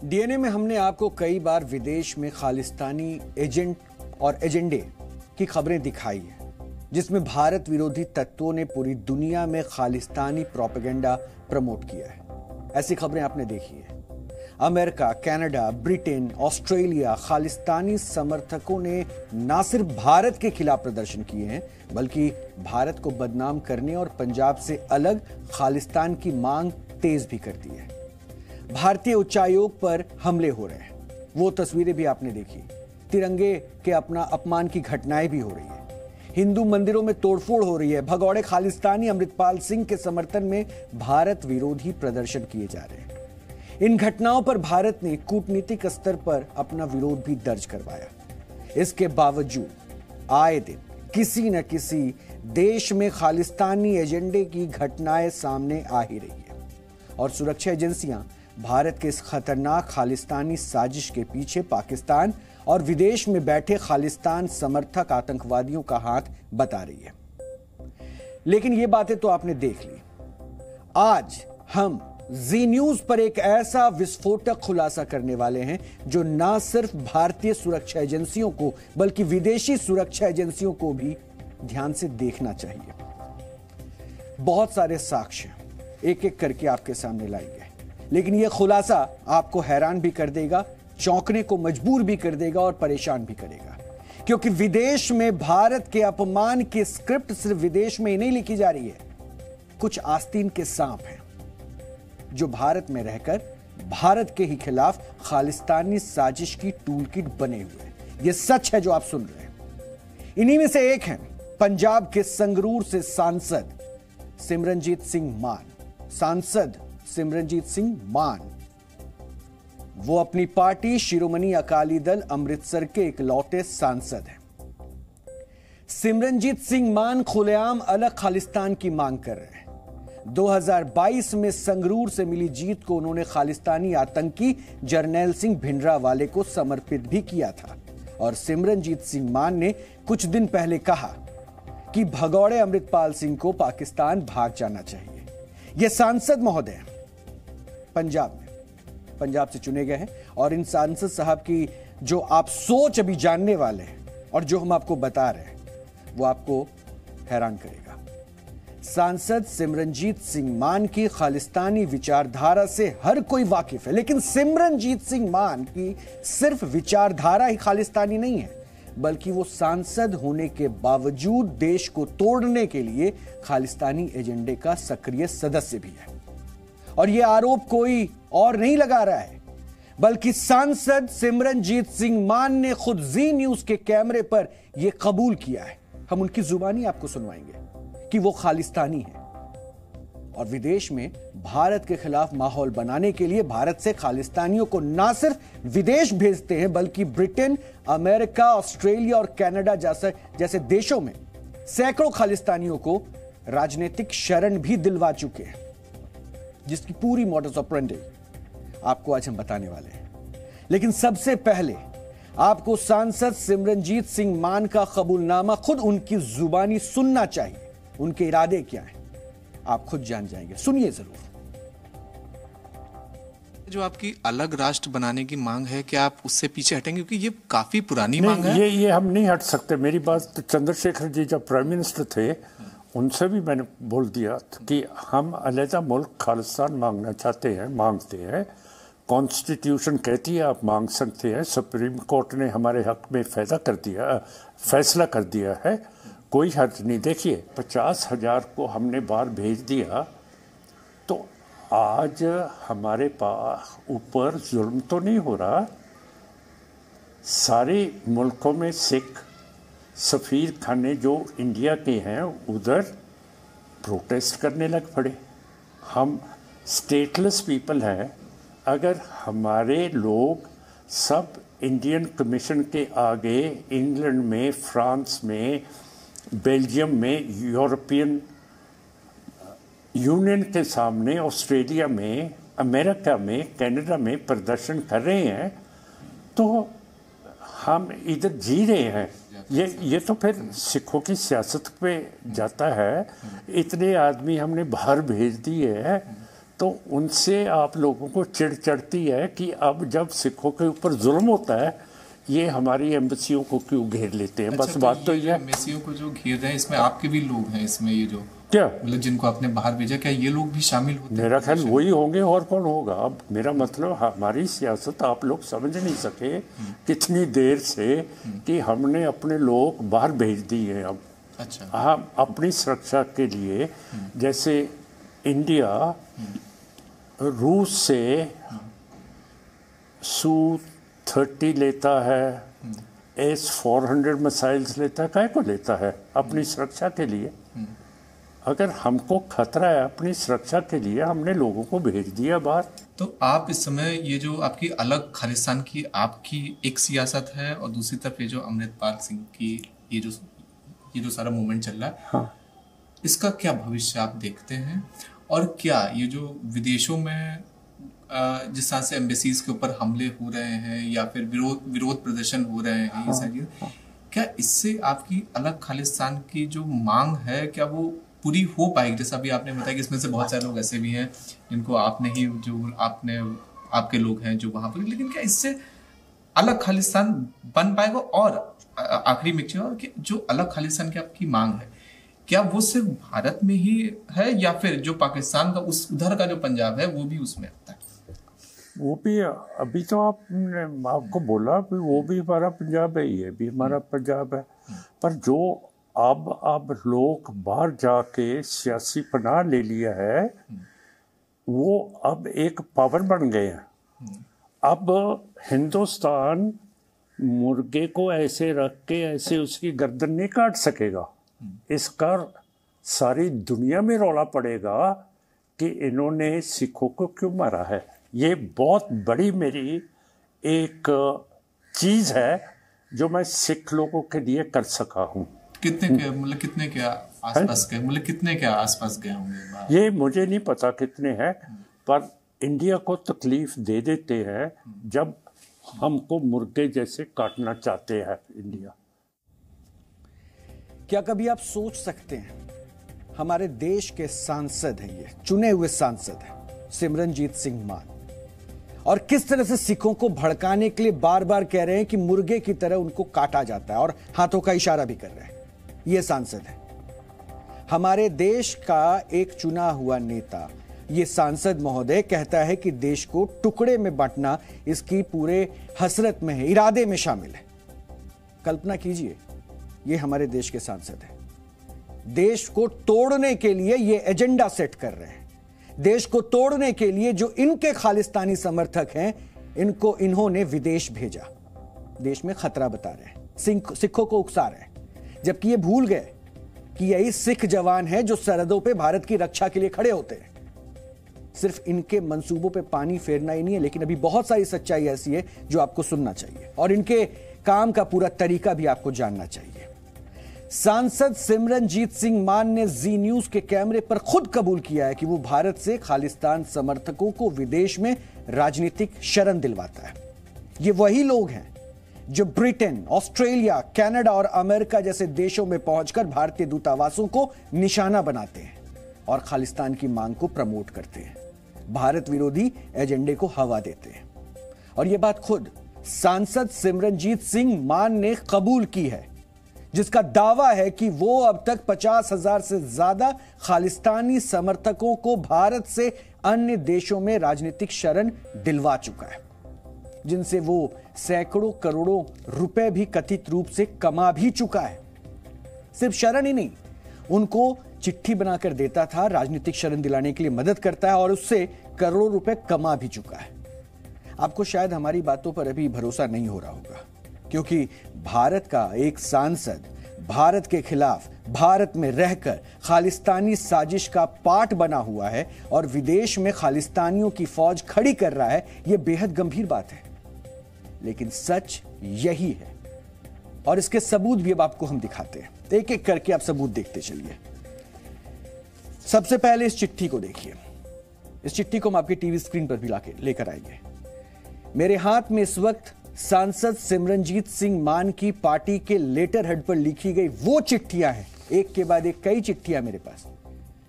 DNA में हमने आपको कई बार विदेश में खालिस्तानी एजेंट और एजेंडे की खबरें दिखाई है, जिसमें भारत विरोधी तत्वों ने पूरी दुनिया में खालिस्तानी प्रोपेगेंडा प्रमोट किया है। ऐसी खबरें आपने देखी है। America, Canada, Britain, Australia Khalistani समर्थकों ने न सिर्फ भारत के खिलाफ प्रदर्शन किए हैं, बल्कि भारत को बदनाम करने और पंजाब से अलग खालिस्तान की मांग तेज भी कर दी है। भारतीय उच्चायोग पर हमले हो रहे हैं, वो तस्वीरें भी आपने देखी। तिरंगे के अपमान की घटनाएं भी हो रही है। हिंदू मंदिरों में तोड़फोड़ हो रही है। भगौड़े खालिस्तानी अमृतपाल सिंह के समर्थन में भारत विरोधी प्रदर्शन किए जा रहे हैं। इन घटनाओं पर भारत ने कूटनीतिक स्तर पर अपना विरोध भी दर्ज करवाया। इसके बावजूद आए दिन किसी न किसी देश में खालिस्तानी एजेंडे की घटनाएं सामने आ ही रही है और सुरक्षा एजेंसियां भारत के इस खतरनाक खालिस्तानी साजिश के पीछे पाकिस्तान और विदेश में बैठे खालिस्तान समर्थक आतंकवादियों का हाथ बता रही है। लेकिन ये बातें तो आपने देख ली। आज हम जी न्यूज पर एक ऐसा विस्फोटक खुलासा करने वाले हैं जो न सिर्फ भारतीय सुरक्षा एजेंसियों को बल्कि विदेशी सुरक्षा एजेंसियों को भी ध्यान से देखना चाहिए। बहुत सारे साक्ष्य एक एक करके आपके सामने लाई गए, लेकिन यह खुलासा आपको हैरान भी कर देगा, चौंकने को मजबूर भी कर देगा और परेशान भी करेगा, क्योंकि विदेश में भारत के अपमान की स्क्रिप्ट सिर्फ विदेश में ही नहीं लिखी जा रही है। कुछ आस्तीन के सांप हैं जो भारत में रहकर भारत के ही खिलाफ खालिस्तानी साजिश की टूलकिट बने हुए हैं। यह सच है जो आप सुन रहे हैं। इन्हीं में से एक है पंजाब के संगरूर से सांसद सिमरनजीत सिंह मान। सांसद सिमरनजीत सिंह मान वो अपनी पार्टी शिरोमणि अकाली दल अमृतसर के इकलौते सांसद हैं। सिमरनजीत सिंह मान खुलेआम अलग खालिस्तान की मांग कर रहे हैं। 2022 में संगरूर से मिली जीत को उन्होंने खालिस्तानी आतंकी जरनैल सिंह भिंडरावाले को समर्पित भी किया था। और सिमरनजीत सिंह मान ने कुछ दिन पहले कहा कि भगौड़े अमृतपाल सिंह को पाकिस्तान भाग जाना चाहिए। यह सांसद महोदय पंजाब से चुने गए हैं और इन सांसद साहब की जो आप सोच अभी जानने वाले हैं और जो हम आपको बता रहे हैं वो आपको हैरान करेगा। सांसद सिमरनजीत सिंह मान की खालिस्तानी विचारधारा से हर कोई वाकिफ है, लेकिन सिमरनजीत सिंह मान की सिर्फ विचारधारा ही खालिस्तानी नहीं है, बल्कि वो सांसद होने के बावजूद देश को तोड़ने के लिए खालिस्तानी एजेंडे का सक्रिय सदस्य भी है। और यह आरोप कोई और नहीं लगा रहा है, बल्कि सांसद सिमरनजीत सिंह मान ने खुद जी न्यूज के कैमरे पर यह कबूल किया है। हम उनकी जुबानी आपको सुनवाएंगे कि वो खालिस्तानी है और विदेश में भारत के खिलाफ माहौल बनाने के लिए भारत से खालिस्तानियों को न सिर्फ विदेश भेजते हैं, बल्कि ब्रिटेन, अमेरिका, ऑस्ट्रेलिया और कनाडा जैसे देशों में सैकड़ों खालिस्तानियों को राजनीतिक शरण भी दिलवा चुके हैं, जिसकी पूरी मॉडस ऑपरेंडी आपको आज हम बताने वाले हैं। लेकिन सबसे पहले आपको सांसद सिमरनजीत सिंह मान का कबूलनामा खुद उनकी जुबानी सुनना चाहिए। उनके इरादे क्या हैं आप खुद जान जाएंगे, सुनिए जरूर। जो आपकी अलग राष्ट्र बनाने की मांग है, क्या आप उससे पीछे हटेंगे? क्योंकि ये काफी पुरानी मांग है। ये हम नहीं हट सकते। मेरी बात तो चंद्रशेखर जी जब प्राइम मिनिस्टर थे उनसे भी मैंने बोल दिया कि हम अलहदा मुल्क खालिस्तान मांगना चाहते हैं, मांगते हैं। कॉन्स्टिट्यूशन कहती है आप मांग सकते हैं। सुप्रीम कोर्ट ने हमारे हक में फैसला कर दिया है, कोई हर्ज नहीं। देखिए 50,000 को हमने बाहर भेज दिया तो आज हमारे पास ऊपर जुल्म तो नहीं हो रहा। सारे मुल्कों में सिख सफ़ीर खाने जो इंडिया के हैं उधर प्रोटेस्ट करने लग पड़े। हम स्टेटलेस पीपल हैं। अगर हमारे लोग सब इंडियन कमीशन के आगे इंग्लैंड में, फ्रांस में, बेल्जियम में, यूरोपियन यूनियन के सामने, ऑस्ट्रेलिया में, अमेरिका में, कनाडा में प्रदर्शन कर रहे हैं तो हम इधर जी रहे हैं। ये तो फिर सिखों की सियासत पे जाता है। इतने आदमी हमने बाहर भेज दिए हैं तो उनसे आप लोगों को चिढ़ चढ़ती है कि अब जब सिखों के ऊपर जुल्म होता है ये हमारी एम्बेसियों को क्यों घेर लेते हैं। बस बात तो ये एम्बेसियों को जो घेर रहे हैं इसमें आपके भी लोग हैं इसमें, ये जो क्या मतलब जिनको आपने बाहर भेजा, क्या ये लोग भी शामिल होते हैं? मेरा ख्याल वही होंगे और कौन होगा। अब मेरा मतलब हमारी सियासत आप लोग समझ नहीं सके कितनी देर से कि हमने अपने लोग बाहर भेज दिए। अब अच्छा, हम अपनी सुरक्षा के लिए, जैसे इंडिया रूस से Su-30 लेता है, S-400 मिसाइल्स लेता है, काहे को लेता है? अपनी सुरक्षा के लिए। अगर हमको खतरा है अपनी सुरक्षा के लिए, हमने लोगों को भेज दिया बाहर। तो आप इस समय ये जो आपकी अलग खालिस्तान की आपकी एक सियासत है और दूसरी तरफ ये जो अमृतपाल सिंह की ये जो सारा मूवमेंट चल रहा है, हाँ, इसका क्या भविष्य आप देखते हैं? और क्या ये जो विदेशों में जिस तरह से एम्बेसीज के ऊपर हमले हो रहे हैं या फिर विरोध प्रदर्शन हो रहे हैं, ये सारी क्या इससे आपकी अलग खालिस्तान की जो मांग है क्या वो पूरी हो पाएगी? जैसा अभी आपने बताया कि इसमें से बहुत सारे लोग ऐसे भी हैं जिनको आपने ही जो आपके लोग हैं जो वहां पर, लेकिन क्या इससे अलग खालिस्तान बन पाएगा? और आखिरी में कि जो अलग खालिस्तान की आपकी मांग है क्या वो सिर्फ भारत में ही है या फिर जो पाकिस्तान का उधर का जो पंजाब है वो भी उसमें आता है? वो भी अभी तो आपने आपको बोला कि वो भी हमारा पंजाब है, ये भी हमारा पंजाब है। पर जो अब लोग बाहर जाके सियासी पनाह ले लिया है वो अब एक पावर बन गए हैं। अब हिंदुस्तान मुर्गे को ऐसे रख के ऐसे उसकी गर्दन नहीं काट सकेगा। इसका सारी दुनिया में रौला पड़ेगा कि इन्होंने सिखों को क्यों मारा है। ये बहुत बड़ी मेरी एक चीज़ है जो मैं सिख लोगों के लिए कर सका हूँ। कितने के आसपास गए होंगे? ये मुझे नहीं पता कितने हैं, पर इंडिया को तकलीफ दे देते हैं जब हमको मुर्गे जैसे काटना चाहते हैं इंडिया। क्या कभी आप सोच सकते हैं, हमारे देश के सांसद हैं, ये चुने हुए सांसद हैं सिमरनजीत सिंह मान, और किस तरह से सिखों को भड़काने के लिए बार बार कह रहे हैं कि मुर्गे की तरह उनको काटा जाता है और हाथों का इशारा भी कर रहे हैं। ये सांसद है हमारे देश का एक चुना हुआ नेता। ये सांसद महोदय कहता है कि देश को टुकड़े में बांटना इसकी पूरे हसरत में है, इरादे में शामिल है। कल्पना कीजिए, ये हमारे देश के सांसद हैं। देश को तोड़ने के लिए ये एजेंडा सेट कर रहे हैं। देश को तोड़ने के लिए जो इनके खालिस्तानी समर्थक हैं, इन्होंने विदेश भेजा, देश में खतरा बता रहे हैं, सिखों को उकसा रहे हैं, जबकि ये भूल गए कि यही सिख जवान हैं जो सरहदों पे भारत की रक्षा के लिए खड़े होते हैं। सिर्फ इनके मंसूबों पे पानी फेरना ही नहीं है, लेकिन अभी बहुत सारी सच्चाई ऐसी है जो आपको सुनना चाहिए और इनके काम का पूरा तरीका भी आपको जानना चाहिए। सांसद सिमरनजीत सिंह मान ने जी न्यूज के कैमरे पर खुद कबूल किया है कि वो भारत से खालिस्तान समर्थकों को विदेश में राजनीतिक शरण दिलवाता है। ये वही लोग हैं जो ब्रिटेन, ऑस्ट्रेलिया, कनाडा और अमेरिका जैसे देशों में पहुंचकर भारतीय दूतावासों को निशाना बनाते हैं और खालिस्तान की मांग को प्रमोट करते हैं, भारत विरोधी एजेंडे को हवा देते हैं। और यह बात खुद सांसद सिमरनजीत सिंह मान ने कबूल की है, जिसका दावा है कि वो अब तक 50,000 से ज्यादा खालिस्तानी समर्थकों को भारत से अन्य देशों में राजनीतिक शरण दिलवा चुका है, जिनसे वो सैकड़ों करोड़ों रुपए भी कथित रूप से कमा भी चुका है। सिर्फ शरण ही नहीं, उनको चिट्ठी बनाकर देता था, राजनीतिक शरण दिलाने के लिए मदद करता है और उससे करोड़ों रुपए कमा भी चुका है। आपको शायद हमारी बातों पर अभी भरोसा नहीं हो रहा होगा, क्योंकि भारत का एक सांसद भारत के खिलाफ भारत में रहकर खालिस्तानी साजिश का पार्ट बना हुआ है और विदेश में खालिस्तानियों की फौज खड़ी कर रहा है। यह बेहद गंभीर बात है, लेकिन सच यही है और इसके सबूत भी अब आपको हम दिखाते हैं। एक एक करके आप सबूत देखते चलिए। सबसे पहले इस चिट्ठी को देखिए। इस चिट्ठी को हम आपके टीवी स्क्रीन पर भी लेकर आएंगे। मेरे हाथ में इस वक्त सांसद सिमरनजीत सिंह मान की पार्टी के लेटर हेड पर लिखी गई वो चिट्ठियां हैं, एक के बाद एक कई चिट्ठियां मेरे पास,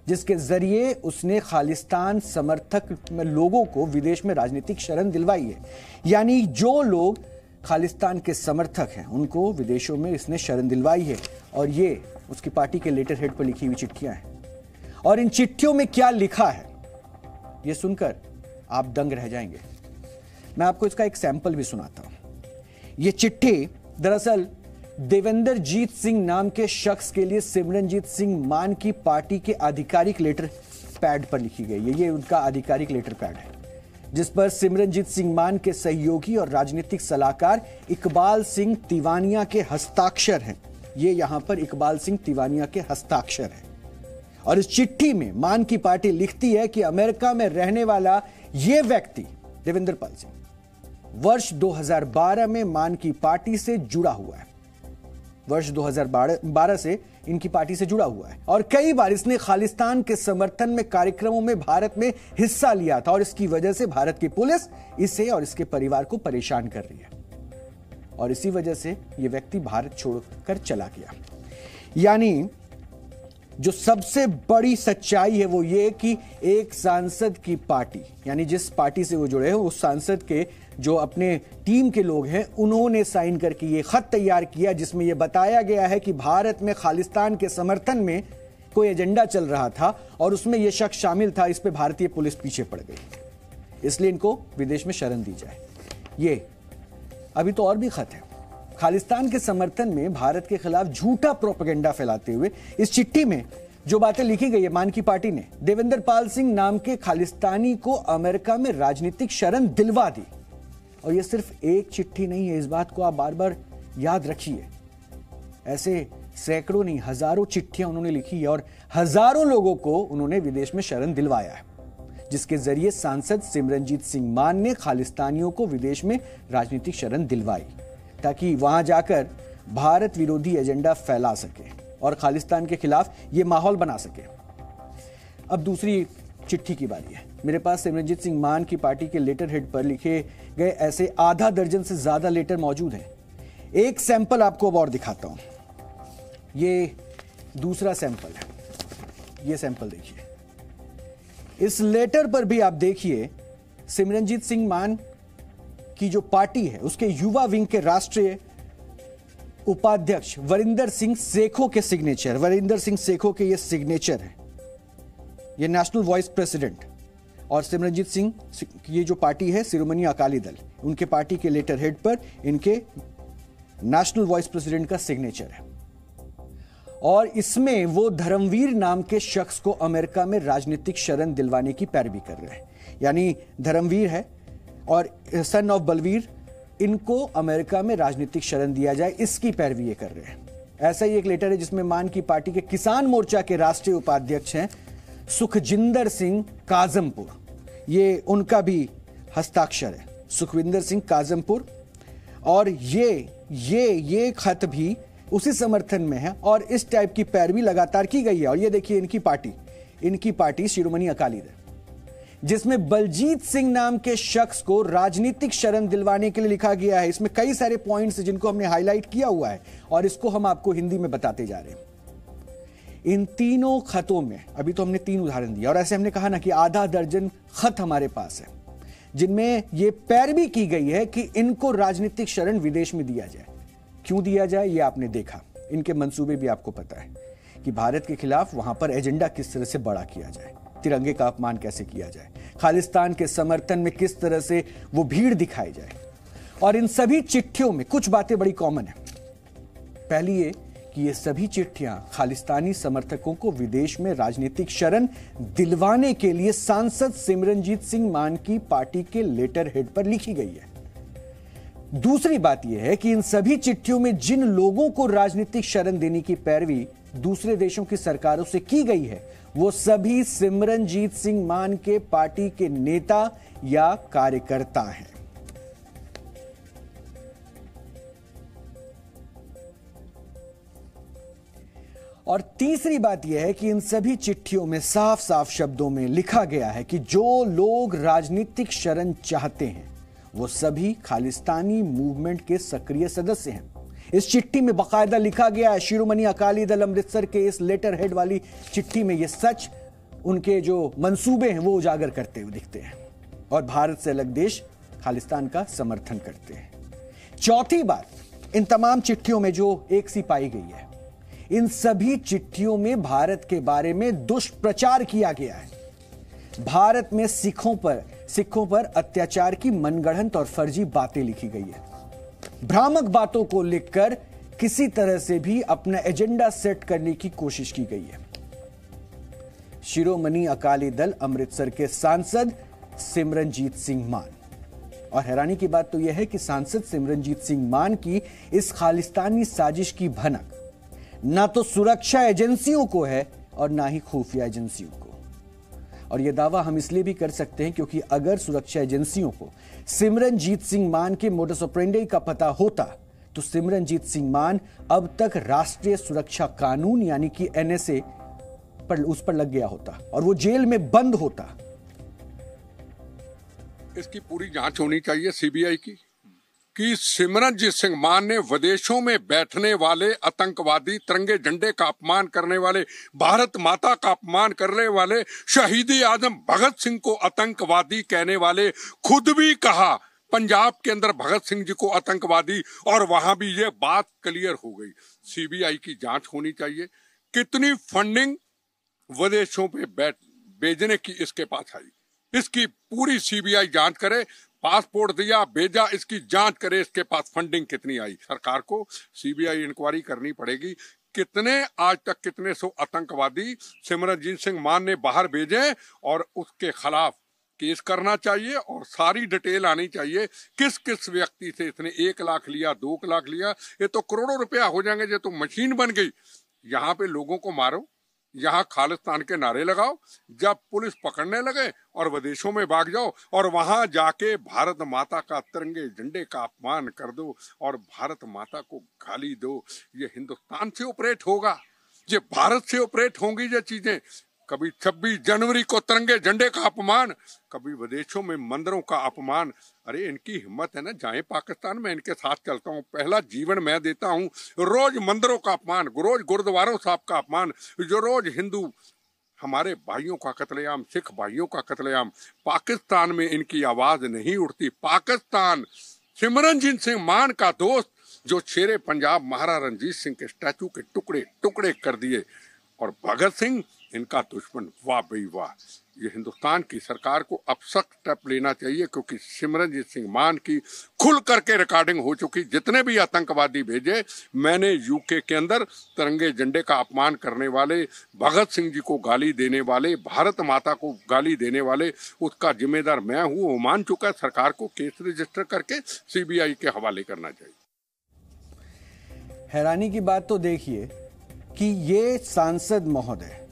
जिसके जरिए उसने खालिस्तान समर्थक में लोगों को विदेश में राजनीतिक शरण दिलवाई है। यानी जो लोग खालिस्तान के समर्थक हैं उनको विदेशों में इसने शरण दिलवाई है। और ये उसकी पार्टी के लेटर हेड पर लिखी हुई चिट्ठियां हैं। और इन चिट्ठियों में क्या लिखा है ये सुनकर आप दंग रह जाएंगे। मैं आपको इसका एक सैंपल भी सुनाता हूं। ये चिट्ठी दरअसल देवेंद्र जीत सिंह नाम के शख्स के लिए सिमरनजीत सिंह मान की पार्टी के आधिकारिक लेटर पैड पर लिखी गई है। ये उनका आधिकारिक लेटर पैड है जिस पर सिमरनजीत सिंह मान के सहयोगी और राजनीतिक सलाहकार इकबाल सिंह तिवानिया के हस्ताक्षर हैं। ये यहां पर इकबाल सिंह तिवानिया के हस्ताक्षर हैं। और इस चिट्ठी में मान की पार्टी लिखती है कि अमेरिका में रहने वाला यह व्यक्ति देवेंद्र पाल सिंह वर्ष 2012 में मान की पार्टी से जुड़ा हुआ है। वर्ष 2012 से इनकी पार्टी से जुड़ा हुआ है और कई बार इसने खालिस्तान के समर्थन में कार्यक्रमों में भारत में हिस्सा लिया था और इसकी वजह से भारत की पुलिस इसे और इसके परिवार को परेशान कर रही है और इसी वजह से यह व्यक्ति भारत छोड़कर चला गया। यानी जो सबसे बड़ी सच्चाई है वो ये कि एक सांसद की पार्टी, यानी जिस पार्टी से वो जुड़े हैं उस सांसद के जो अपने टीम के लोग हैं उन्होंने साइन करके ये खत तैयार किया जिसमें यह बताया गया है कि भारत में खालिस्तान के समर्थन में कोई एजेंडा चल रहा था और उसमें यह शख्स शामिल था। इस पे भारतीय पुलिस पीछे पड़ गई, इसलिए इनको विदेश में शरण दी जाए। ये अभी तो और भी खत है खालिस्तान के समर्थन में भारत के खिलाफ झूठा प्रोपेगेंडा फैलाते हुए। इस चिट्ठी में जो बातें लिखी गई है मान की पार्टी ने देवेंद्र पाल सिंह नाम के खालिस्तानी को अमेरिका में राजनीतिक शरण दिलवा दी। और यह सिर्फ एक चिट्ठी नहीं है, इस बात को आप बार बार याद रखिए। ऐसे सैकड़ों नहीं हजारों चिट्ठियां उन्होंने लिखी है और हजारों लोगों को उन्होंने विदेश में शरण दिलवाया है जिसके जरिए सांसद सिमरनजीत सिंह मान ने खालिस्तानियों को विदेश में राजनीतिक शरण दिलवाई ताकि वहां जाकर भारत विरोधी एजेंडा फैला सके और खालिस्तान के खिलाफ यह माहौल बना सके। अब दूसरी चिट्ठी की बारी है। मेरे पास सिमरनजीत सिंह मान की पार्टी के लेटर हेड पर लिखे गए ऐसे आधा दर्जन से ज्यादा लेटर मौजूद हैं। एक सैंपल आपको अब और दिखाता हूं। ये दूसरा सैंपल है, ये सैंपल देखिए। इस लेटर पर भी आप देखिए सिमरनजीत सिंह मान की जो पार्टी है उसके युवा विंग के राष्ट्रीय उपाध्यक्ष वरिंदर सिंह सेखों के सिग्नेचर, वरिंदर सिंह सेखों के ये सिग्नेचर है। ये नेशनल वॉइस प्रेसिडेंट और सिमरनजीत सिंह ये जो पार्टी है शिरोमणि अकाली दल, उनके पार्टी के लेटर हेड पर इनके नेशनल वॉइस प्रेसिडेंट का सिग्नेचर है। और इसमें वो धर्मवीर नाम के शख्स को अमेरिका में राजनीतिक शरण दिलवाने की पैरवी कर रहे हैं। यानी धर्मवीर है और सन ऑफ बलवीर, इनको अमेरिका में राजनीतिक शरण दिया जाए इसकी पैरवी ये कर रहे हैं। ऐसा ही एक लेटर है जिसमें मान की पार्टी के किसान मोर्चा के राष्ट्रीय उपाध्यक्ष हैं सुखजिंदर सिंह काजमपुर, ये उनका भी हस्ताक्षर है, सुखविंदर सिंह काजमपुर। और ये खत भी उसी समर्थन में है और इस टाइप की पैरवी लगातार की गई है। और ये देखिए इनकी पार्टी शिरोमणि अकाली दल, जिसमें बलजीत सिंह नाम के शख्स को राजनीतिक शरण दिलवाने के लिए लिखा गया है। इसमें कई सारे पॉइंट्स जिनको हमने हाईलाइट किया हुआ है और इसको हम आपको हिंदी में बताते जा रहे हैं। इन तीनों खतों में अभी तो हमने 3 उदाहरण दिए और ऐसे हमने कहा ना कि आधा दर्जन खत हमारे पास है जिनमें यह पैरवी की गई है कि इनको राजनीतिक शरण विदेश में दिया जाए। क्यों दिया जाए ये आपने देखा, इनके मंसूबे भी आपको पता है कि भारत के खिलाफ वहां पर एजेंडा किस तरह से बड़ा किया जाए, तिरंगे का अपमान कैसे किया जाए, खालिस्तान के समर्थन में किस तरह से वो भीड़ दिखाई जाए। और इन सभी चिट्ठियों में कुछ बातें बड़ी कॉमन है। पहली ये कि ये सभी चिट्ठियां खालिस्तानी समर्थकों को विदेश में राजनीतिक शरण दिलवाने के लिए सांसद सिमरनजीत सिंह मान की पार्टी के लेटर हेड पर लिखी गई है। दूसरी बात यह है कि इन सभी चिट्ठियों में जिन लोगों को राजनीतिक शरण देने की पैरवी दूसरे देशों की सरकारों से की गई है वो सभी सिमरनजीत सिंह मान के पार्टी के नेता या कार्यकर्ता हैं। और तीसरी बात यह है कि इन सभी चिट्ठियों में साफ साफ शब्दों में लिखा गया है कि जो लोग राजनीतिक शरण चाहते हैं वो सभी खालिस्तानी मूवमेंट के सक्रिय सदस्य हैं। इस चिट्ठी में बाकायदा लिखा गया है, शिरोमणि अकाली दल अमृतसर के इस लेटर हेड वाली चिट्ठी में यह सच उनके जो मंसूबे हैं वो उजागर करते हुए दिखते हैं और भारत से अलग देश खालिस्तान का समर्थन करते हैं। चौथी बात, इन तमाम चिट्ठियों में जो एक सी पाई गई है, इन सभी चिट्ठियों में भारत के बारे में दुष्प्रचार किया गया है। भारत में सिखों पर अत्याचार की मनगढ़ंत और फर्जी बातें लिखी गई है। भ्रामक बातों को लिखकर किसी तरह से भी अपना एजेंडा सेट करने की कोशिश की गई है। शिरोमणि अकाली दल अमृतसर के सांसद सिमरनजीत सिंह मान, और हैरानी की बात तो यह है कि सांसद सिमरनजीत सिंह मान की इस खालिस्तानी साजिश की भनक ना तो सुरक्षा एजेंसियों को है और ना ही खुफिया एजेंसियों को। और यह दावा हम इसलिए भी कर सकते हैं क्योंकि अगर सुरक्षा एजेंसियों को सिमरनजीत सिंह मान के मोडस ऑपरेंडी का पता होता तो सिमरनजीत सिंह मान अब तक राष्ट्रीय सुरक्षा कानून यानी कि एनएसए पर उस पर लग गया होता और वो जेल में बंद होता। इसकी पूरी जांच होनी चाहिए सीबीआई की कि सिमरनजीत सिंह मान ने विदेशों में बैठने वाले आतंकवादी, तिरंगे झंडे का अपमान करने वाले, भारत माता का अपमान करने वाले, शहीद आजम भगत सिंह को आतंकवादी कहने वाले, खुद भी कहा पंजाब के अंदर भगत सिंह जी को आतंकवादी, और वहां भी ये बात क्लियर हो गई। सीबीआई की जांच होनी चाहिए कितनी फंडिंग विदेशों पे भेजने की इसके पास आई, इसकी पूरी सीबीआई जांच करे। पासपोर्ट दिया, भेजा, इसकी जांच करे, इसके पास फंडिंग कितनी आई। सरकार को सीबीआई इंक्वायरी करनी पड़ेगी। कितने आज तक कितने सौ आतंकवादी सिमरनजीत सिंह मान ने बाहर भेजे और उसके खिलाफ केस करना चाहिए और सारी डिटेल आनी चाहिए। किस किस व्यक्ति से इसने 1 लाख लिया, 2 लाख लिया, ये तो करोड़ों रुपया हो जाएंगे। ये तो मशीन बन गई। यहाँ पे लोगों को मारो, यहाँ खालिस्तान के नारे लगाओ, जब पुलिस पकड़ने लगे और विदेशों में भाग जाओ और वहां जाके भारत माता का तिरंगे झंडे का अपमान कर दो और भारत माता को गाली दो। ये हिंदुस्तान से ऑपरेट होगा, ये भारत से ऑपरेट होंगी ये चीजें। कभी 26 जनवरी को तिरंगे झंडे का अपमान, कभी विदेशों में मंदिरों का अपमान। अरे इनकी हिम्मत है ना, जाए पाकिस्तान में इनके साथ चलता हूँ, पहला जीवन मैं देता हूँ। रोज मंदिरों का अपमान, रोज गुरुद्वारों साहब का अपमान, जो रोज हिंदू हमारे भाइयों का कत्लेआम, सिख भाइयों का कत्लेआम। पाकिस्तान में इनकी आवाज नहीं उठती। पाकिस्तान सिमरनजीत सिंह मान का दोस्त जो शेरे पंजाब महाराजा रणजीत सिंह के स्टैचू के टुकड़े टुकड़े कर दिए, और भगत सिंह इनका दुश्मन। वाह भाई वाह। ये हिंदुस्तान की सरकार को अब सख्त स्टेप लेना चाहिए क्योंकि सिमरनजीत सिंह मान की खुल करके रिकॉर्डिंग हो चुकी। जितने भी आतंकवादी भेजे, मैंने यूके के अंदर तिरंगे झंडे का अपमान करने वाले, भगत सिंह जी को गाली देने वाले, भारत माता को गाली देने वाले, उसका जिम्मेदार मैं हूँ। वो मान चुका है। सरकार को केस रजिस्टर करके सीबीआई के हवाले करना चाहिए। हैरानी की बात तो देखिए कि ये सांसद महोदय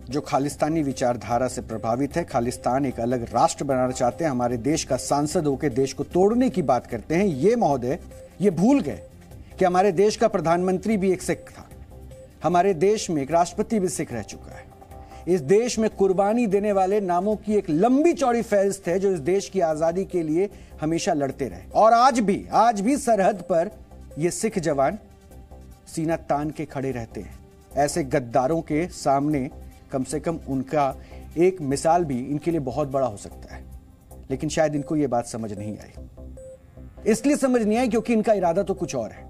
जो खालिस्तानी विचारधारा से प्रभावित है, खालिस्तान एक अलग राष्ट्र बनाना चाहते हैं, हमारे देश का सांसद होकर देश को तोड़ने की बात करते हैं, ये महोदय ये भूल गए कि हमारे देश का प्रधानमंत्री भी एक सिख था, हमारे देश में एक राष्ट्रपति भी सिख रह चुका है। इस देश में कुर्बानी देने वाले नामों की एक लंबी चौड़ी फहरिस्त है जो इस देश की आजादी के लिए हमेशा लड़ते रहे। और आज भी सरहद पर ये सिख जवान सीना तान के खड़े रहते हैं। ऐसे गद्दारों के सामने कम से कम उनका एक मिसाल भी इनके लिए बहुत बड़ा हो सकता है, लेकिन शायद इनको यह बात समझ नहीं आई। इसलिए समझ नहीं आई क्योंकि इनका इरादा तो कुछ और है।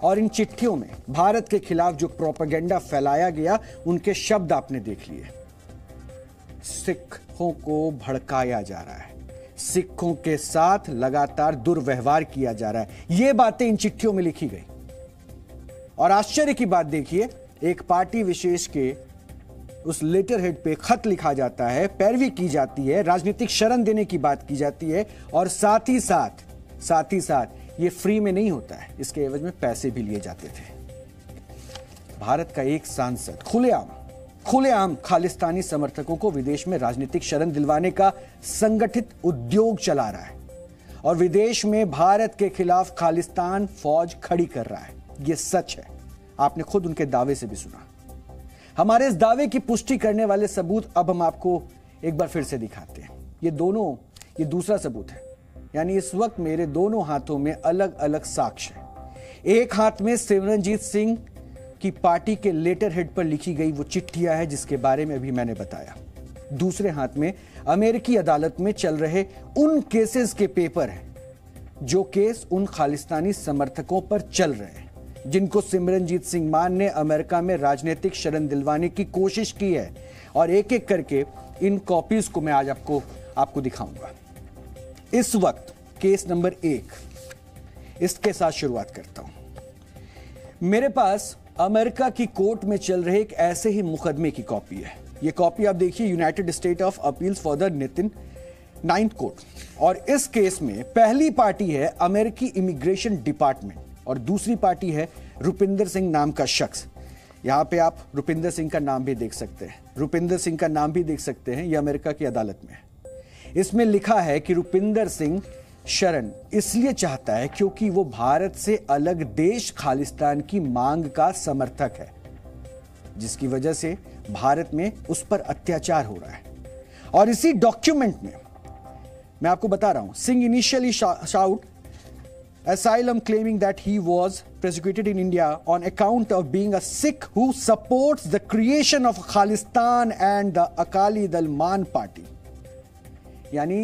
और इन चिट्ठियों में भारत के खिलाफ जो प्रोपेगेंडा फैलाया गया, उनके शब्द आपने देख लिए। सिखों को भड़काया जा रहा है, सिखों के साथ लगातार दुर्व्यवहार किया जा रहा है, ये बातें इन चिट्ठियों में लिखी गई। और आश्चर्य की बात देखिए, एक पार्टी विशेष के उस लेटर हेड पे खत लिखा जाता है, पैरवी की जाती है, राजनीतिक शरण देने की बात की जाती है, और साथ ही साथ ये फ्री में नहीं होता है, इसके एवज में पैसे भी लिए जाते थे। भारत का एक सांसद खुलेआम खालिस्तानी समर्थकों को विदेश में राजनीतिक शरण दिलवाने का संगठित उद्योग चला रहा है और विदेश में भारत के खिलाफ खालिस्तान फौज खड़ी कर रहा है। यह सच है, आपने खुद उनके दावे से भी सुना। हमारे इस दावे की पुष्टि करने वाले सबूत अब हम आपको एक बार फिर से दिखाते हैं। ये दूसरा सबूत है, यानी इस वक्त मेरे दोनों हाथों में अलग अलग साक्ष्य है। एक हाथ में सिमरनजीत सिंह की पार्टी के लेटर हेड पर लिखी गई वो चिट्ठियां है जिसके बारे में अभी मैंने बताया, दूसरे हाथ में अमेरिकी अदालत में चल रहे उन केसेस के पेपर हैं जो केस उन खालिस्तानी समर्थकों पर चल रहे हैं जिनको सिमरनजीत सिंह मान ने अमेरिका में राजनीतिक शरण दिलवाने की कोशिश की है। और एक एक करके इन कॉपीज को मैं आज आपको दिखाऊंगा। इस वक्त केस नंबर 1, इसके साथ शुरुआत करता हूं। मेरे पास अमेरिका की कोर्ट में चल रहे एक ऐसे ही मुकदमे की कॉपी है। यह कॉपी आप देखिए, United state of appeals for the Nitin 9th court. और इस केस में पहली पार्टी है अमेरिकी इमिग्रेशन डिपार्टमेंट और दूसरी पार्टी है रुपिंदर सिंह नाम का शख्स। यहां पे आप रुपिंदर सिंह का नाम भी देख सकते हैं, रुपिंदर सिंह का नाम भी देख सकते हैं। यह अमेरिका की अदालत में है। इसमें लिखा है कि रुपिंदर सिंह शरण इसलिए चाहता है क्योंकि वो भारत से अलग देश खालिस्तान की मांग का समर्थक है, जिसकी वजह से भारत में उस पर अत्याचार हो रहा है। और इसी डॉक्यूमेंट में मैं आपको बता रहा हूं, Singh initially shout asylum claiming that he was persecuted in India on account of being a Sikh who supports the creation of Khalistan and the Akali Dal Man party। यानी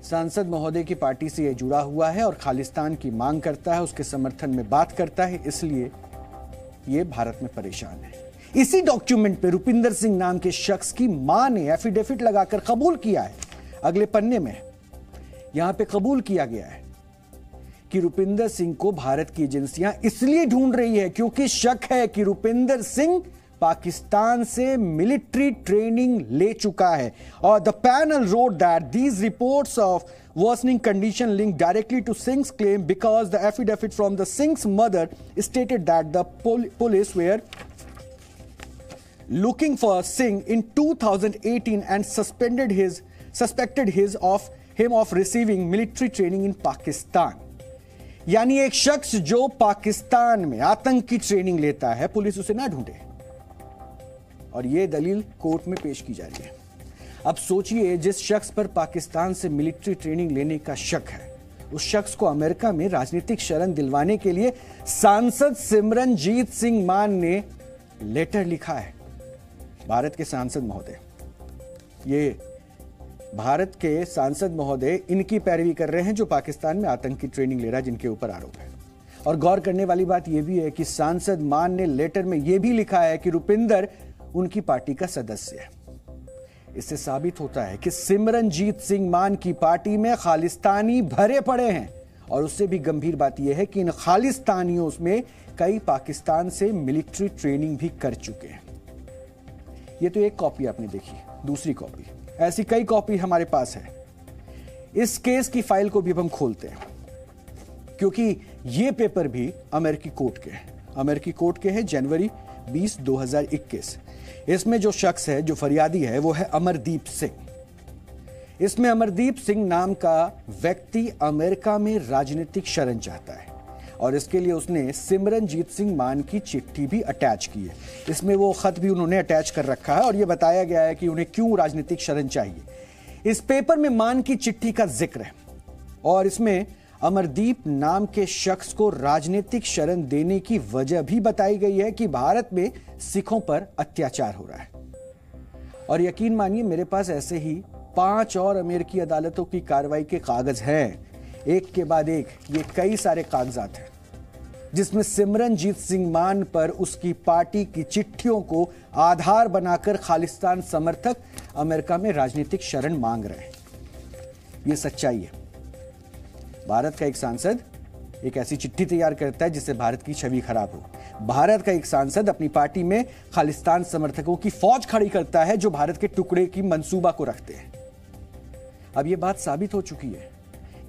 सांसद महोदय की पार्टी से यह जुड़ा हुआ है और खालिस्तान की मांग करता है, उसके समर्थन में बात करता है, इसलिए यह भारत में परेशान है। इसी डॉक्यूमेंट पे रुपिंदर सिंह नाम के शख्स की मां ने एफिडेविट लगाकर कबूल किया है। अगले पन्ने में यहां पे कबूल किया गया है कि रुपिंदर सिंह को भारत की एजेंसियां इसलिए ढूंढ रही है क्योंकि शक है कि रुपिंदर सिंह पाकिस्तान से मिलिट्री ट्रेनिंग ले चुका है। और the panel wrote that these reports of worsening condition link directly to Singh's claim because the affidavit from the Singh's mother stated that the police were looking for Singh in 2018 and suspected him of receiving military training in Pakistan। यानी एक शख्स जो पाकिस्तान में आतंकी training लेता है, police उसे ना ढूंढे। और यह दलील कोर्ट में पेश की जा रही है। अब सोचिए, जिस शख्स पर पाकिस्तान से मिलिट्री ट्रेनिंग लेने का शक है, उस शख्स को अमेरिका में राजनीतिक शरण दिलवाने के लिए सांसद सिमरनजीत सिंह मान ने लेटर लिखा है। भारत के सांसद महोदय, ये भारत के सांसद महोदय इनकी पैरवी कर रहे हैं जो पाकिस्तान में आतंकी ट्रेनिंग ले रहा है, जिनके ऊपर आरोप है। और गौर करने वाली बात यह भी है कि सांसद मान ने लेटर में यह भी लिखा है कि रुपिंदर उनकी पार्टी का सदस्य है। इससे साबित होता है कि सिमरनजीत सिंह मान की पार्टी में खालिस्तानी भरे पड़े हैं। और उससे भी गंभीर बात यह है कि इन खालिस्तानियों में कई पाकिस्तान से मिलिट्री ट्रेनिंग भी कर चुके हैं। यह तो एक कॉपी आपने देखी, दूसरी कॉपी, ऐसी कई कॉपी हमारे पास है। इस केस की फाइल को भी हम खोलते हैं क्योंकि ये पेपर भी अमेरिकी कोर्ट के हैं। अमेरिकी कोर्ट के हैं जनवरी 20, 2021। इसमें जो शख्स है, जो फरियादी है, वो है अमरदीप सिंह। इसमें अमरदीप सिंह नाम का व्यक्ति अमेरिका में राजनीतिक शरण चाहता है और इसके लिए उसने सिमरनजीत सिंह मान की चिट्ठी भी अटैच की है। इसमें वो खत भी उन्होंने अटैच कर रखा है और यह बताया गया है कि उन्हें क्यों राजनीतिक शरण चाहिए। इस पेपर में मान की चिट्ठी का जिक्र है और इसमें अमरदीप नाम के शख्स को राजनीतिक शरण देने की वजह भी बताई गई है कि भारत में सिखों पर अत्याचार हो रहा है। और यकीन मानिए, मेरे पास ऐसे ही 5 और अमेरिकी अदालतों की कार्रवाई के कागज हैं, एक के बाद एक। ये कई सारे कागजात हैं जिसमें सिमरनजीत सिंह मान पर उसकी पार्टी की चिट्ठियों को आधार बनाकर खालिस्तान समर्थक अमेरिका में राजनीतिक शरण मांग रहे हैं। यह सच्चाई है। भारत का एक सांसद एक ऐसी चिट्ठी तैयार करता है जिससे भारत की छवि खराब हो। भारत का एक सांसद अपनी पार्टी में खालिस्तान समर्थकों की फौज खड़ी करता है जो भारत के टुकड़े की मंसूबा को रखते हैं। अब यह बात साबित हो चुकी है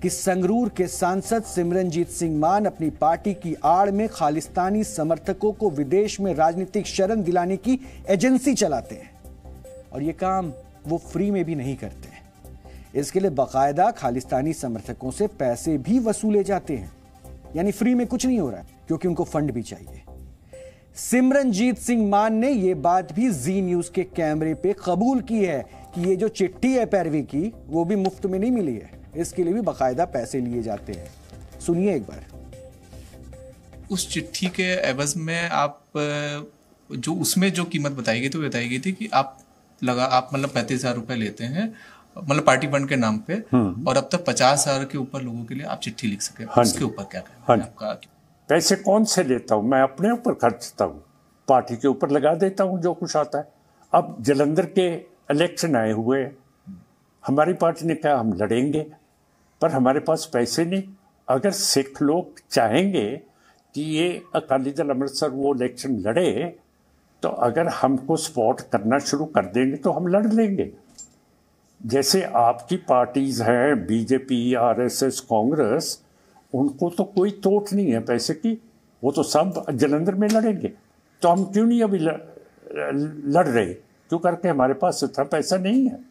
कि संगरूर के सांसद सिमरनजीत सिंह मान अपनी पार्टी की आड़ में खालिस्तानी समर्थकों को विदेश में राजनीतिक शरण दिलाने की एजेंसी चलाते हैं। और यह काम वो फ्री में भी नहीं करते हैं। इसके लिए बाकायदा खालिस्तानी समर्थकों से पैसे भी वसूले जाते हैं। यानी फ्री में कुछ नहीं हो रहा है क्योंकि उनको फंड भी चाहिए। सिमरनजीत सिंह मान ने यह बात भी जी न्यूज के कैमरे पे कबूल की है कि ये जो चिट्ठी है पैरवी की, वो भी मुफ्त में नहीं मिली है। इसके लिए भी बाकायदा पैसे लिए जाते हैं। सुनिए एक बार। उस चिट्ठी के एवज में आप जो उसमें जो कीमत बताई गई थी वो बताई गई थी कि आप लगा आप मतलब 35,000 रुपए लेते हैं मतलब पार्टी फंड के नाम पे, और अब तक 50,000 के ऊपर लोगों के लिए आप चिट्ठी लिख सके, उसके ऊपर क्या कहना है आपका? पैसे कौन से लेता हूँ मैं? अपने ऊपर खर्चता हूँ, पार्टी के ऊपर लगा देता हूँ जो कुछ आता है। अब जलंधर के इलेक्शन आए हुए, हमारी पार्टी ने कहा हम लड़ेंगे, पर हमारे पास पैसे नहीं। अगर सिख लोग चाहेंगे कि ये अकाली दल अमृतसर वो इलेक्शन लड़े, तो अगर हमको सपोर्ट करना शुरू कर देंगे तो हम लड़ लेंगे। जैसे आपकी पार्टीज हैं बीजेपी, आरएसएस, कांग्रेस, उनको तो कोई तोट नहीं है पैसे की, वो तो सब जलंधर में लड़ेंगे। तो हम क्यों नहीं अभी लड़ रहे? क्यों करके हमारे पास इतना पैसा नहीं है।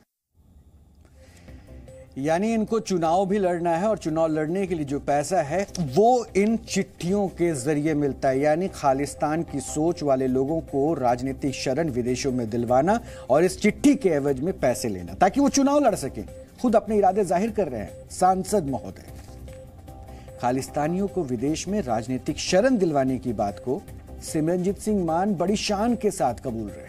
यानी इनको चुनाव भी लड़ना है, और चुनाव लड़ने के लिए जो पैसा है वो इन चिट्ठियों के जरिए मिलता है। यानी खालिस्तान की सोच वाले लोगों को राजनीतिक शरण विदेशों में दिलवाना और इस चिट्ठी के एवज में पैसे लेना ताकि वो चुनाव लड़ सके। खुद अपने इरादे जाहिर कर रहे हैं सांसद महोदय। खालिस्तानियों को विदेश में राजनीतिक शरण दिलवाने की बात को सिमरनजीत सिंह मान बड़ी शान के साथ कबूल रहे।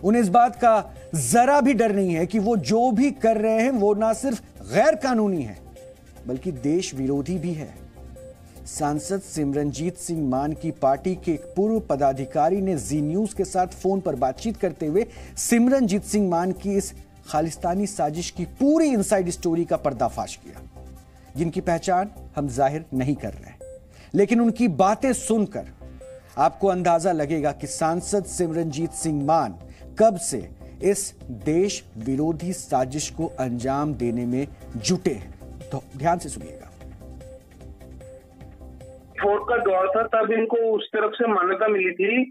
उन्हें इस बात का जरा भी डर नहीं है कि वो जो भी कर रहे हैं वो ना सिर्फ गैर कानूनी है बल्कि देश विरोधी भी है। सांसद सिमरनजीत सिंह मान की पार्टी के एक पूर्व पदाधिकारी ने जी न्यूज के साथ फोन पर बातचीत करते हुए सिमरनजीत सिंह मान की इस खालिस्तानी साजिश की पूरी इनसाइड स्टोरी का पर्दाफाश किया, जिनकी पहचान हम जाहिर नहीं कर रहे, लेकिन उनकी बातें सुनकर आपको अंदाजा लगेगा कि सांसद सिमरनजीत सिंह मान कब से इस देश विरोधी साजिश को अंजाम देने में जुटे हैं। तो ध्यान से सुनिएगा। वोट का दौर था, तब इनको उस तरफ से मान्यता मिली थी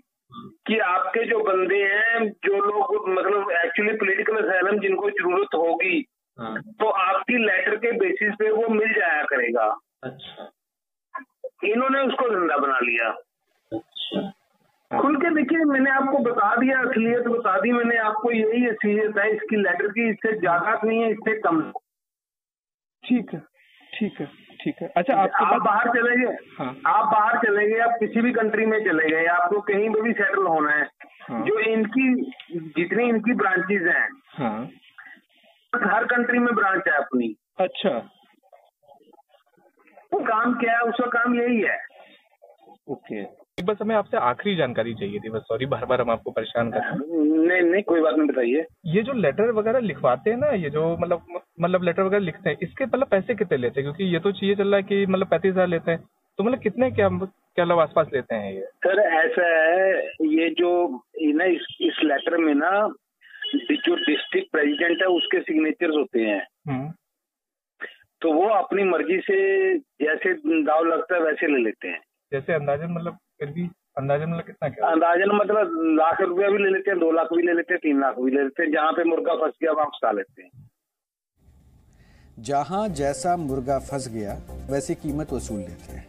कि आपके जो बंदे हैं, जो लोग मतलब एक्चुअली पॉलिटिकल असैलम जिनको जरूरत होगी, तो आपकी लेटर के बेसिस पे वो मिल जाया करेगा। अच्छा, इन्होंने उसको धंधा बना लिया। अच्छा, खुल के देखिए, मैंने आपको बता दिया, असलियत बता दी मैंने आपको, यही असलियत है इसकी लेटर की, इससे ज्यादा नहीं है, इससे कम। ठीक है, ठीक है, ठीक है। अच्छा, आप बाहर चले गए, हाँ। आप बाहर चले गए, आप किसी भी कंट्री में चले गए, आपको कहीं पे भी सेटल होना है, हाँ। जो इनकी जितनी इनकी ब्रांचेज हैं, हाँ, हर कंट्री में ब्रांच है अपनी। अच्छा, वो काम क्या है, उसका काम यही है। ओके। बस हमें आपसे आखिरी जानकारी चाहिए थी, बस सॉरी बार बार हम आपको परेशान कर रहे हैं। नहीं कोई बात नहीं, बताइए। ये जो लेटर वगैरह लिखवाते हैं ना, ये जो मतलब लेटर वगैरह लिखते हैं, इसके मतलब पैसे कितने लेते हैं? क्योंकि ये तो चाहिए चल रहा है कि मतलब 35,000 लेते हैं, तो मतलब कितने क्या मतलब आसपास लेते हैं ये? सर ऐसा है, ये जो ना इस लेटर में ना जो डिस्ट्रिक्ट प्रेसिडेंट है उसके सिग्नेचर्स होते हैं, तो वो अपनी मर्जी से जैसे दाव लगता है वैसे ले लेते हैं। जैसे अंदाजन मतलब फिर भी अंदाजन मतलब कितना क्या? अंदाजन मतलब लाख रुपया भी ले लेते हैं, 2 लाख भी ले लेते हैं, 3 लाख भी ले लेते हैं। जहाँ पे मुर्गा फंस गया वहां फंसा लेते हैं। जहां जैसा मुर्गा फंस गया वैसी कीमत वसूल लेते हैं।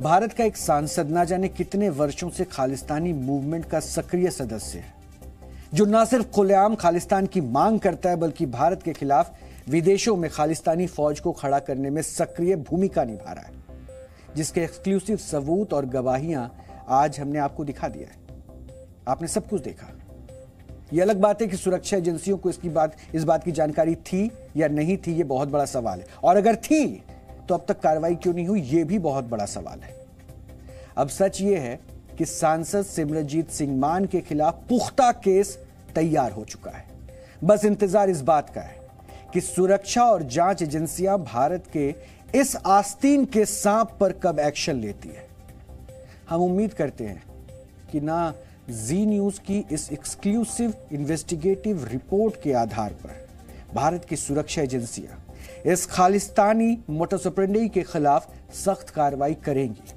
भारत का एक सांसद ना जाने कितने वर्षों से खालिस्तानी मूवमेंट का सक्रिय सदस्य है, जो न सिर्फ खुलेआम खालिस्तान की मांग करता है बल्कि भारत के खिलाफ विदेशों में खालिस्तानी फौज को खड़ा करने में सक्रिय भूमिका निभा रहा है, जिसके एक्सक्लूसिव सबूत और गवाहियां आज हमने आपको दिखा दिया है। आपने सब कुछ देखा। यह अलग बात है कि सुरक्षा एजेंसियों को इस बात की जानकारी थी या नहीं थी, यह बहुत बड़ा सवाल है, और अगर थी तो अब तक कार्रवाई क्यों नहीं हुई, यह भी बहुत बड़ा सवाल है। अब सच यह है कि सांसद सिमरनजीत सिंह मान के खिलाफ पुख्ता केस तैयार हो चुका है। बस इंतजार इस बात का है कि सुरक्षा और जांच एजेंसियां भारत के इस आस्तीन के सांप पर कब एक्शन लेती है। हम उम्मीद करते हैं कि ना जी न्यूज की इस एक्सक्लूसिव इन्वेस्टिगेटिव रिपोर्ट के आधार पर भारत की सुरक्षा एजेंसियां इस खालिस्तानी मोटस ऑपरेंडी के खिलाफ सख्त कार्रवाई करेंगी,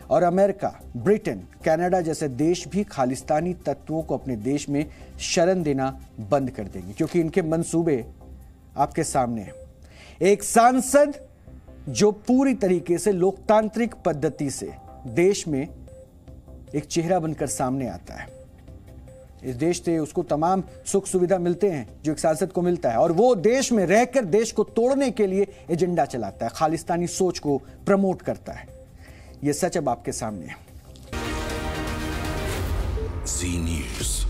और अमेरिका, ब्रिटेन, कनाडा जैसे देश भी खालिस्तानी तत्वों को अपने देश में शरण देना बंद कर देंगे, क्योंकि इनके मंसूबे आपके सामने हैं। एक सांसद जो पूरी तरीके से लोकतांत्रिक पद्धति से देश में एक चेहरा बनकर सामने आता है। इस देश से उसको तमाम सुख सुविधा मिलते हैं जो एक सांसद को मिलता है, और वो देश में रहकर देश को तोड़ने के लिए एजेंडा चलाता है, खालिस्तानी सोच को प्रमोट करता है। यह सच अब आपके सामने है। जी न्यूज़।